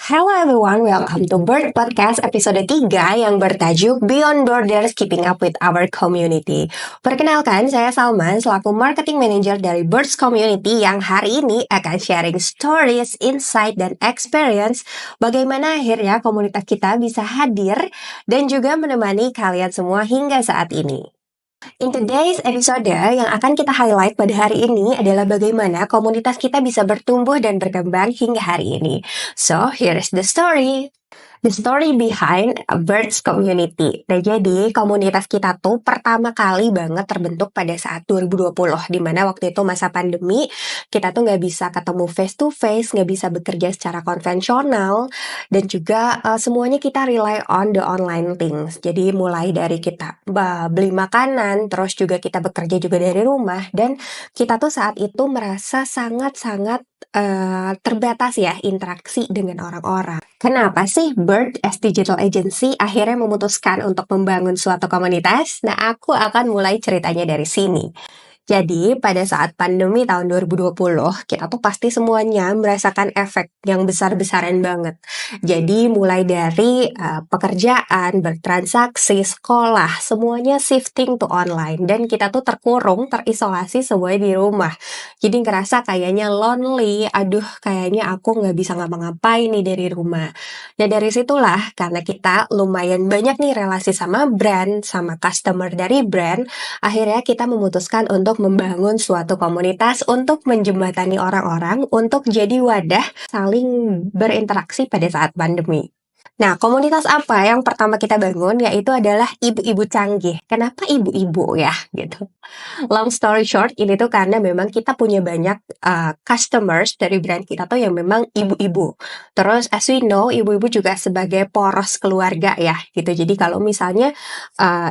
Hello everyone, welcome to Bird Podcast episode 3 yang bertajuk Beyond Borders Keeping Up with Our Community. Perkenalkan, saya Salman selaku Marketing Manager dari Birds Community yang hari ini akan sharing stories, insight, dan experience bagaimana akhirnya komunitas kita bisa hadir dan juga menemani kalian semua hingga saat ini. In today's episode, yang akan kita highlight pada hari ini adalah bagaimana komunitas kita bisa bertumbuh dan berkembang hingga hari ini. So, here's the story. The story behind a Birds Community. Nah, jadi komunitas kita tuh pertama kali banget terbentuk pada saat 2020, di mana waktu itu masa pandemi, kita tuh nggak bisa ketemu face to face, nggak bisa bekerja secara konvensional, dan juga semuanya kita rely on the online things. Jadi mulai dari kita beli makanan, terus juga kita bekerja juga dari rumah, dan kita tuh saat itu merasa sangat-sangat terbatas ya interaksi dengan orang-orang. Kenapa sih Bird as Digital Agency akhirnya memutuskan untuk membangun suatu komunitas? Nah, aku akan mulai ceritanya dari sini. Jadi, pada saat pandemi tahun 2020, kita tuh pasti semuanya merasakan efek yang besar-besaran banget. Jadi, mulai dari pekerjaan, bertransaksi, sekolah, semuanya shifting to online. Dan kita tuh terkurung, terisolasi semuanya di rumah. Jadi, ngerasa kayaknya lonely, aduh kayaknya aku nggak bisa ngapa-ngapain nih dari rumah. Nah, dari situlah, karena kita lumayan banyak nih relasi sama brand, sama customer dari brand, akhirnya kita memutuskan untuk membangun suatu komunitas untuk menjembatani orang-orang untuk jadi wadah saling berinteraksi pada saat pandemi. Nah, komunitas apa yang pertama kita bangun yaitu adalah ibu-ibu canggih. Kenapa ibu-ibu ya? Gitu. Long story short, ini tuh karena memang kita punya banyak customers dari brand kita tuh yang memang ibu-ibu. Terus as we know, ibu-ibu juga sebagai poros keluarga ya, gitu. Jadi kalau misalnya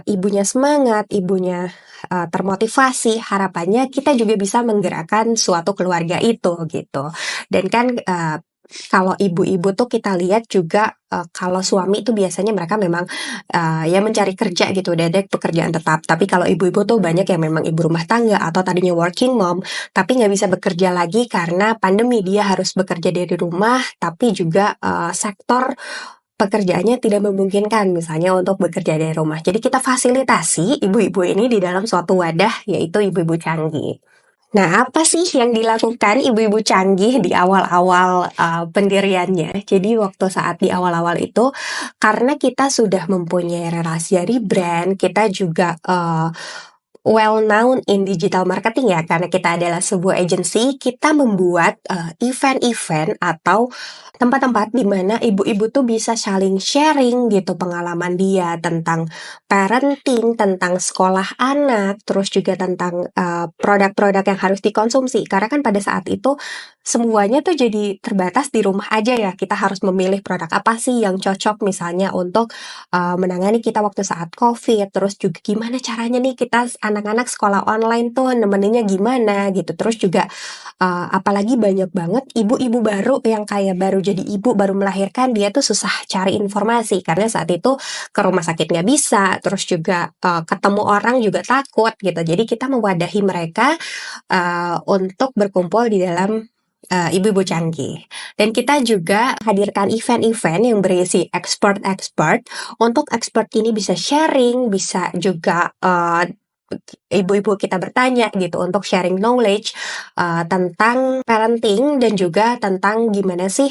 ibunya semangat, ibunya termotivasi, harapannya kita juga bisa menggerakkan suatu keluarga itu gitu. Dan kan kalau ibu-ibu tuh kita lihat juga kalau suami itu biasanya mereka memang ya mencari kerja gitu, udah ada pekerjaan tetap. Tapi kalau ibu-ibu tuh banyak yang memang ibu rumah tangga atau tadinya working mom, tapi nggak bisa bekerja lagi karena pandemi, dia harus bekerja dari rumah, tapi juga sektor pekerjaannya tidak memungkinkan misalnya untuk bekerja dari rumah. Jadi kita fasilitasi ibu-ibu ini di dalam suatu wadah yaitu ibu-ibu canggih. Nah, apa sih yang dilakukan ibu-ibu canggih di awal-awal pendiriannya? Jadi waktu saat di awal-awal itu, karena kita sudah mempunyai relasi dari brand, kita juga well known in digital marketing ya, karena kita adalah sebuah agency, kita membuat event-event atau tempat-tempat di mana ibu-ibu tuh bisa saling sharing gitu pengalaman dia tentang parenting, tentang sekolah anak, terus juga tentang produk-produk yang harus dikonsumsi. Karena kan pada saat itu semuanya tuh jadi terbatas di rumah aja ya. Kita harus memilih produk apa sih yang cocok misalnya untuk menangani kita waktu saat COVID. Terus juga gimana caranya nih kita anak-anak sekolah online tuh nemeninnya gimana gitu. Terus juga apalagi banyak banget ibu-ibu baru yang kayak baru jadi ibu, baru melahirkan, dia tuh susah cari informasi karena saat itu ke rumah sakit nggak bisa, terus juga ketemu orang juga takut gitu. Jadi kita mewadahi mereka untuk berkumpul di dalam ibu-ibu canggih. Dan kita juga hadirkan event-event yang berisi expert-expert. Untuk expert ini bisa sharing, bisa juga ibu-ibu kita bertanya gitu untuk sharing knowledge tentang parenting dan juga tentang gimana sih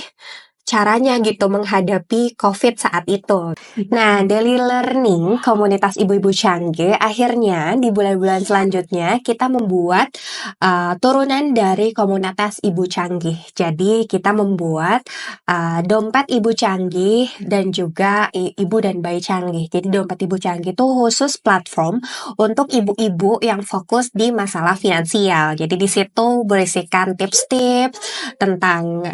caranya gitu menghadapi COVID saat itu. Nah, daily learning komunitas ibu-ibu canggih akhirnya di bulan-bulan selanjutnya kita membuat turunan dari komunitas ibu canggih. Jadi kita membuat dompet ibu canggih dan juga ibu dan bayi canggih. Jadi dompet ibu canggih itu khusus platform untuk ibu-ibu yang fokus di masalah finansial. Jadi di situ berisikan tips-tips tentang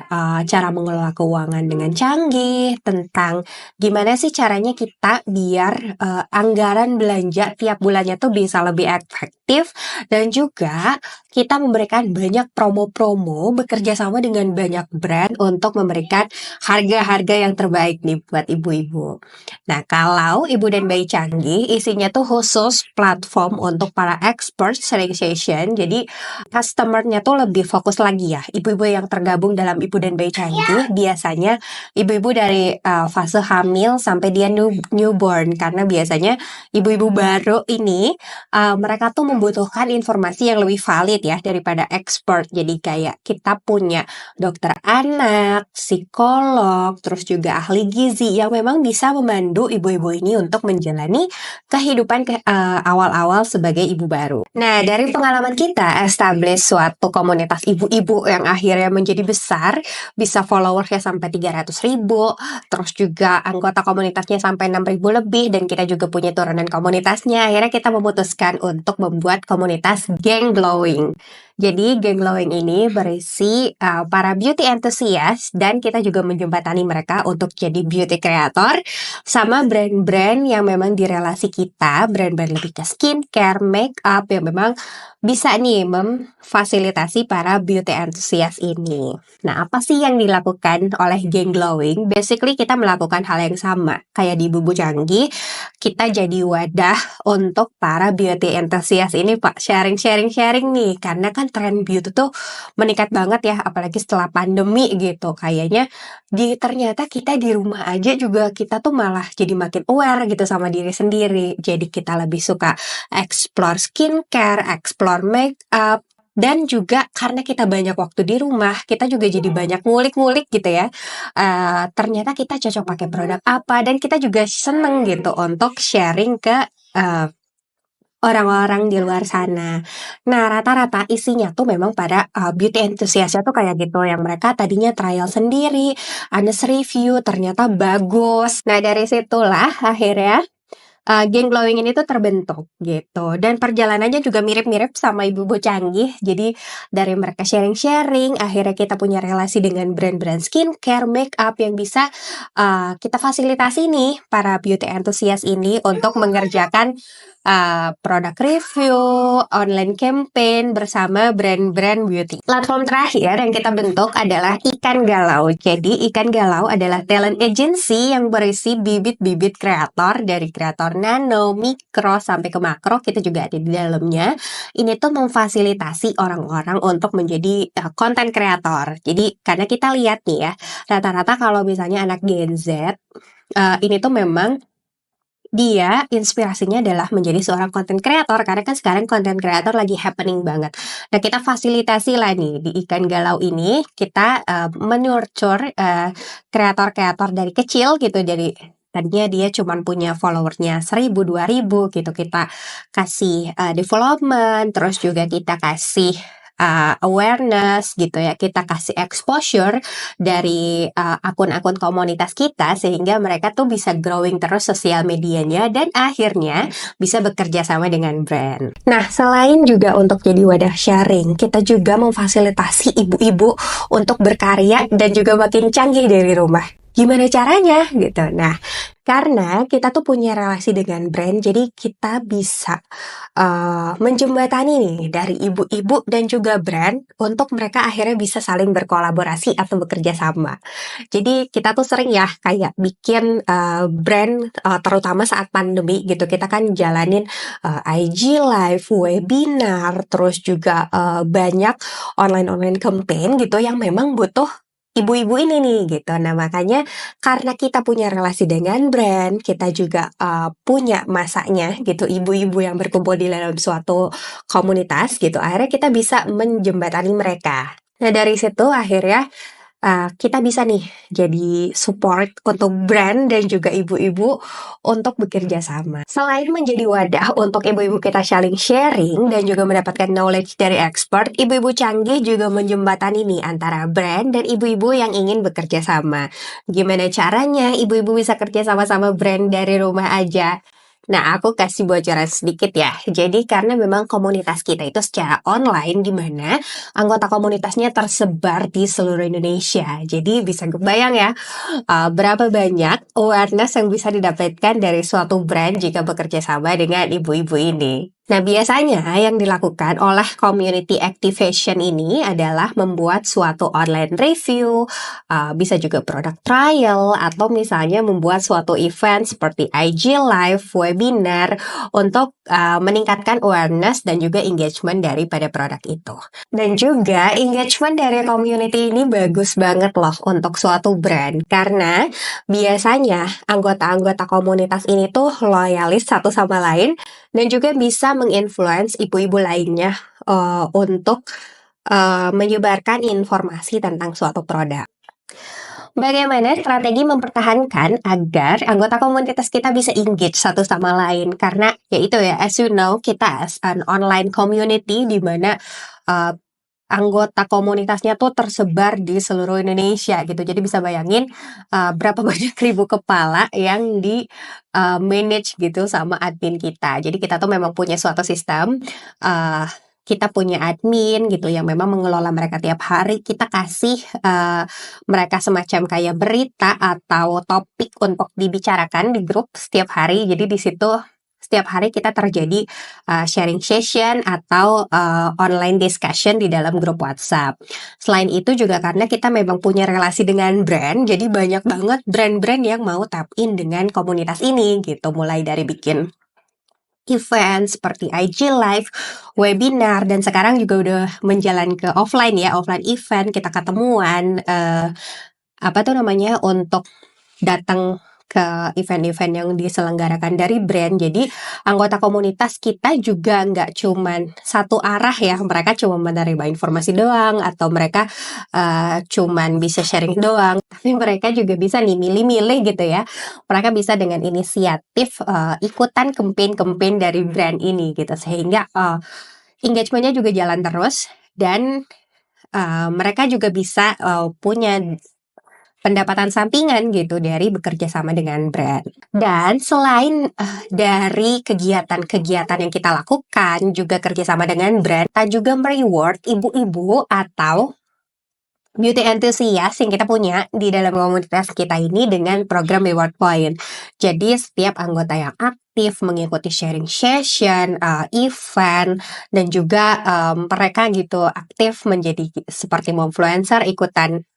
cara mengelola keuangan dengan canggih, tentang gimana sih caranya kita biar anggaran belanja tiap bulannya tuh bisa lebih efektif aktif, dan juga kita memberikan banyak promo-promo bekerja sama dengan banyak brand untuk memberikan harga-harga yang terbaik nih buat ibu-ibu. Nah, kalau Ibu dan Bayi Canggih isinya tuh khusus platform untuk para expert selling session. Jadi customer-nya tuh lebih fokus lagi ya. Ibu-ibu yang tergabung dalam Ibu dan Bayi Canggih biasanya ibu-ibu dari fase hamil sampai dia newborn, karena biasanya ibu-ibu baru ini mereka tuh membutuhkan informasi yang lebih valid ya daripada expert. Jadi kayak kita punya dokter anak, psikolog, terus juga ahli gizi yang memang bisa membantu ibu-ibu ini untuk menjalani kehidupan awal-awal sebagai ibu baru. Nah, dari pengalaman kita establish suatu komunitas ibu-ibu yang akhirnya menjadi besar, bisa followersnya sampai 300.000, terus juga anggota komunitasnya sampai 6.000 lebih, dan kita juga punya turunan komunitasnya. Akhirnya kita memutuskan untuk membuat komunitas Geng Glowing. Jadi Geng Glowing ini berisi para beauty enthusiast, dan kita juga menjembatani mereka untuk jadi beauty creator sama brand-brand yang memang di relasi kita, brand-brand lebih ke skincare, make up yang memang bisa nih memfasilitasi para beauty enthusiast ini. Nah, apa sih yang dilakukan oleh Geng Glowing? Basically kita melakukan hal yang sama kayak di Bubu Canggih. Kita jadi wadah untuk para beauty enthusiast ini, Pak, sharing nih, karena kan tren beauty tuh meningkat banget ya, apalagi setelah pandemi gitu. Kayaknya ternyata kita di rumah aja juga kita tuh malah jadi makin aware gitu sama diri sendiri. Jadi kita lebih suka explore skincare, explore make up, dan juga karena kita banyak waktu di rumah, kita juga jadi banyak ngulik-ngulik gitu ya. Ternyata kita cocok pakai produk apa, dan kita juga seneng gitu untuk sharing ke orang-orang di luar sana. Nah, rata-rata isinya tuh memang pada beauty enthusiast tuh kayak gitu, yang mereka tadinya trial sendiri, honest review, ternyata bagus. Nah, dari situlah akhirnya Geng Glowing ini tuh terbentuk gitu, dan perjalanannya juga mirip-mirip sama Ibu Canggih. Jadi dari mereka sharing-sharing, akhirnya kita punya relasi dengan brand-brand skincare, make up yang bisa kita fasilitasi nih para beauty enthusiast ini untuk mengerjakan produk review, online campaign bersama brand-brand beauty. Platform terakhir yang kita bentuk adalah Ikan Galau. Jadi Ikan Galau adalah talent agency yang berisi bibit-bibit kreator, dari kreator nano, mikro, sampai ke makro. Kita juga ada di dalamnya. Ini tuh memfasilitasi orang-orang untuk menjadi konten kreator. Jadi karena kita lihat nih ya, rata-rata kalau misalnya anak Gen Z, ini tuh memang dia inspirasinya adalah menjadi seorang konten kreator, karena kan sekarang konten kreator lagi happening banget. Nah, kita fasilitasi lah nih di Ikan Galau ini, kita menurture kreator-kreator dari kecil gitu, dari tadinya dia cuman punya followersnya 1.000, 2.000 gitu, kita kasih development, terus juga kita kasih awareness gitu ya, kita kasih exposure dari akun-akun komunitas kita, sehingga mereka tuh bisa growing terus sosial medianya, dan akhirnya bisa bekerja sama dengan brand. Nah, selain juga untuk jadi wadah sharing, kita juga memfasilitasi ibu-ibu untuk berkarya dan juga makin canggih dari rumah. Gimana caranya gitu? Nah, karena kita tuh punya relasi dengan brand, jadi kita bisa menjembatani nih dari ibu-ibu dan juga brand untuk mereka akhirnya bisa saling berkolaborasi atau bekerja sama. Jadi kita tuh sering ya kayak bikin brand, terutama saat pandemi gitu, kita kan jalanin IG live, webinar, terus juga banyak online campaign gitu yang memang butuh ibu-ibu ini nih gitu. Nah, makanya karena kita punya relasi dengan brand, kita juga punya masanya gitu, ibu-ibu yang berkumpul di dalam suatu komunitas gitu, akhirnya kita bisa menjembatani mereka. Nah, dari situ akhirnya kita bisa nih jadi support untuk brand dan juga ibu-ibu untuk bekerja sama. Selain menjadi wadah untuk ibu-ibu kita saling sharing dan juga mendapatkan knowledge dari expert, Ibu-Ibu Canggih juga menjembatani nih antara brand dan ibu-ibu yang ingin bekerja sama. Gimana caranya ibu-ibu bisa kerja sama-sama brand dari rumah aja? Nah, aku kasih bocoran sedikit ya. Jadi karena memang komunitas kita itu secara online, di mana anggota komunitasnya tersebar di seluruh Indonesia. Jadi bisa kebayang ya, berapa banyak awareness yang bisa didapatkan dari suatu brand jika bekerja sama dengan ibu-ibu ini. Nah, biasanya yang dilakukan oleh community activation ini adalah membuat suatu online review, bisa juga product trial, atau misalnya membuat suatu event seperti IG Live, webinar, untuk meningkatkan awareness dan juga engagement daripada produk itu. Dan juga engagement dari community ini bagus banget loh untuk suatu brand, karena biasanya anggota-anggota komunitas ini tuh loyalis satu sama lain, dan juga bisa menginfluence ibu-ibu lainnya untuk menyebarkan informasi tentang suatu produk. Bagaimana strategi mempertahankan agar anggota komunitas kita bisa engage satu sama lain? Karena ya itu ya, as you know, kita as an online community di mana anggota komunitasnya tuh tersebar di seluruh Indonesia gitu. Jadi bisa bayangin berapa banyak ribu kepala yang di manage gitu sama admin kita. Jadi kita tuh memang punya suatu sistem, kita punya admin gitu yang memang mengelola mereka tiap hari. Kita kasih mereka semacam kayak berita atau topik untuk dibicarakan di grup setiap hari. Jadi di situ setiap hari kita terjadi sharing session atau online discussion di dalam grup WhatsApp. Selain itu juga karena kita memang punya relasi dengan brand, jadi banyak banget brand-brand yang mau tap in dengan komunitas ini gitu. Mulai dari bikin event seperti IG Live, webinar, dan sekarang juga udah menjalan ke offline ya, offline event, kita ketemuan, untuk datang ke event-event yang diselenggarakan dari brand. Jadi anggota komunitas kita juga nggak cuman satu arah ya, mereka cuma menerima informasi doang, atau mereka cuman bisa sharing doang, tapi mereka juga bisa nih milih-milih gitu ya. Mereka bisa dengan inisiatif ikutan campaign-campaign dari brand ini gitu, sehingga engagementnya juga jalan terus, dan mereka juga bisa punya pendapatan sampingan gitu dari bekerja sama dengan brand. Dan selain dari kegiatan-kegiatan yang kita lakukan, juga kerjasama dengan brand, kita juga mereward ibu-ibu atau beauty enthusiast yang kita punya di dalam komunitas kita ini dengan program reward point. Jadi setiap anggota yang aktif mengikuti sharing session, event, dan juga mereka gitu aktif menjadi seperti influencer, ikutan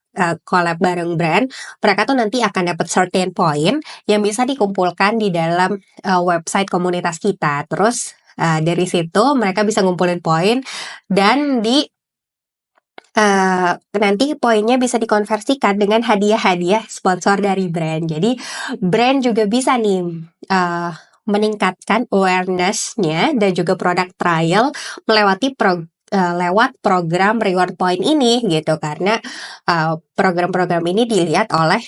collab bareng brand, mereka tuh nanti akan dapat certain point yang bisa dikumpulkan di dalam website komunitas kita. Terus dari situ mereka bisa ngumpulin poin, dan nanti poinnya bisa dikonversikan dengan hadiah-hadiah sponsor dari brand. Jadi brand juga bisa nih meningkatkan awareness-nya dan juga product trial melewati lewat program reward point ini gitu, karena program-program ini dilihat oleh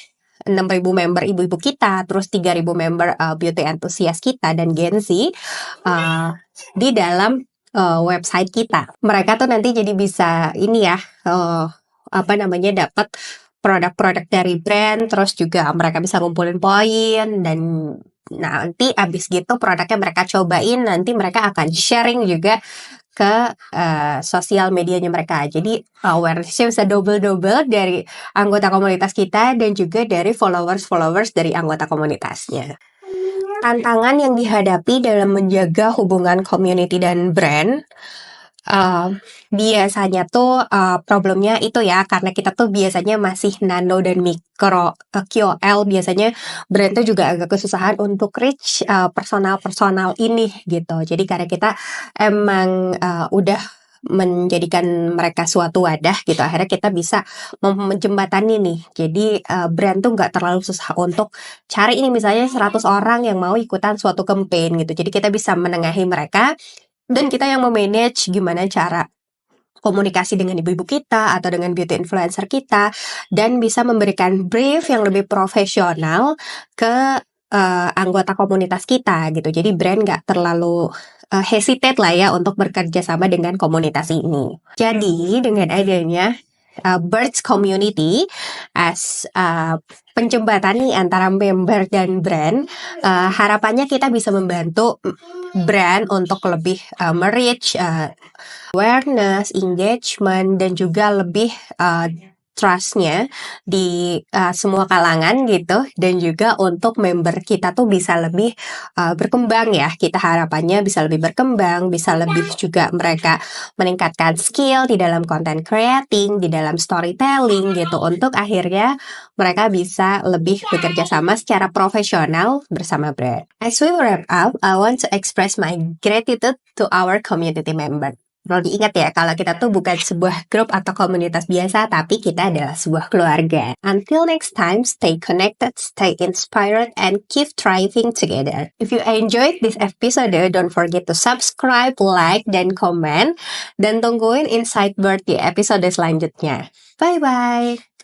6.000 member ibu-ibu kita, terus 3.000 member beauty enthusiast kita dan Gen Z di dalam website kita. Mereka tuh nanti jadi bisa ini ya, dapat produk-produk dari brand, terus juga mereka bisa ngumpulin poin, dan nanti abis gitu produknya mereka cobain, nanti mereka akan sharing juga ke sosial medianya mereka. Jadi awareness-nya bisa double-double dari anggota komunitas kita dan juga dari followers dari anggota komunitasnya. Tantangan yang dihadapi dalam menjaga hubungan community dan brand, biasanya tuh problemnya itu ya, karena kita tuh biasanya masih nano dan mikro KOL, biasanya brand tuh juga agak kesusahan untuk reach personal ini gitu. Jadi karena kita emang udah menjadikan mereka suatu wadah gitu, akhirnya kita bisa menjembatani nih. Jadi brand tuh nggak terlalu susah untuk cari ini, misalnya 100 orang yang mau ikutan suatu campaign gitu. Jadi kita bisa menengahi mereka, dan kita yang memanage gimana cara komunikasi dengan ibu-ibu kita atau dengan beauty influencer kita, dan bisa memberikan brief yang lebih profesional ke anggota komunitas kita gitu. Jadi brand nggak terlalu hesitate lah ya untuk bekerja sama dengan komunitas ini. Jadi dengan adanya Birds Community as penjembatan nih antara member dan brand, harapannya kita bisa membantu brand untuk lebih merich awareness, engagement, dan juga lebih trust-nya di semua kalangan gitu, dan juga untuk member kita tuh bisa lebih berkembang ya. Kita harapannya bisa lebih berkembang, bisa lebih juga mereka meningkatkan skill di dalam content creating, di dalam storytelling gitu, untuk akhirnya mereka bisa lebih bekerja sama secara profesional bersama brand. As we wrap up, I want to express my gratitude to our community member. Perlu diingat ya, kalau kita tuh bukan sebuah grup atau komunitas biasa, tapi kita adalah sebuah keluarga. Until next time, stay connected, stay inspired, and keep thriving together. If you enjoyed this episode, don't forget to subscribe, like, dan komen. Dan tungguin Insight Bird di episode selanjutnya. Bye-bye!